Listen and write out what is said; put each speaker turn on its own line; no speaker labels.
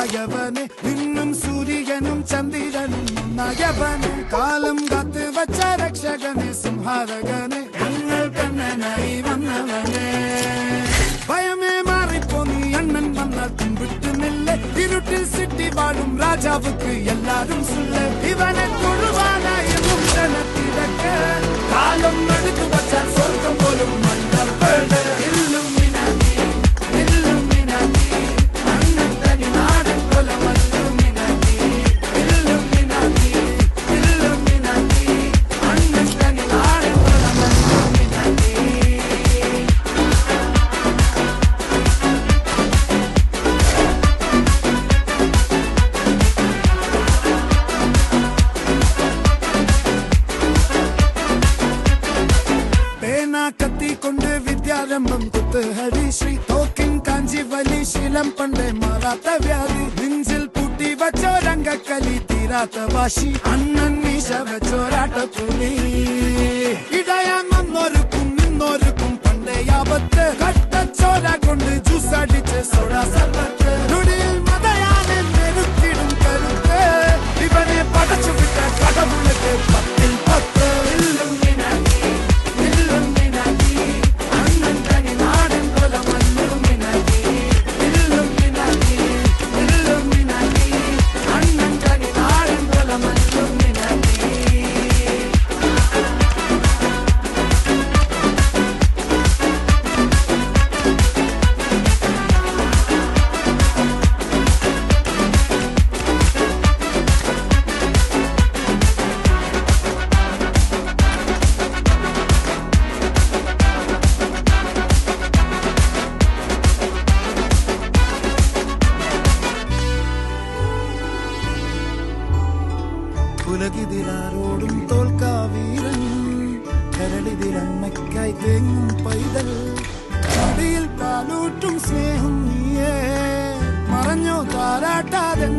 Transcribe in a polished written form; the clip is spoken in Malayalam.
ഉണ്ടായവന് ഇന്നും സൂര്യനും ചന്ദ്രനും ഒന്നായവന് കാലം കാത്ത് വച്ച രക്ഷകന് സംഹാരകന് ഞങ്ങൾ കണ്ണനായി വന്നവന് ഭയമേ മാറിപ്പോ നീ അണ്ണൻ വന്ന വിട്ടുന്നില്ല ഇരുട്ടിൽ സിറ്റി വാഴും രാജാവുക്ക് എല്ലാരും സുല്ല ഇവനെ തൊഴുവാനായി മുണ്ടനത്തിരക്ക് കാലം എടുത്തു വച്ചാൽ സ്വർഗം പോലും കത്തിക്കൊണ്ട് വിദ്യാരംഭം കുത്തുഹരി ശ്രീ തോക്കിൻ കാഞ്ചി വലി ശീലം പണ്ടേ മാറാത്ത വ്യാധി നെഞ്ചിൽ പൂട്ടി വച്ചോരംഗക്കലി തീരാത്ത വാശി അണ്ണൻ മീശ വെച്ചോരാട്ടപ്പുലി ഇടയാങ്ങൊന്നൊരുക്കും നിന്നൊരുക്കും പണ്ടേ ആപത്ത് കട്ടച്ചോര കൊണ്ട് ജ്യൂസ് അടിച്ച് സോഡ സർബത്ത് നൊടിയിൽ മതയാനെ നെരുക്കിടും കരുത്ത് ഇവനെ പടച്ചു വിട്ട കടവുള്ളത് 10ൽ 10 ഉലകിതിലാരോടും തോൽക്കാവീരൻ കരളിതിലമ്മയ്ക്കായി തേങ്ങും പൈതൽ അടിയിൽ പാലൂട്ടും സ്നേഹം നീയേ മറഞ്ഞോ താരാട്ടാതെ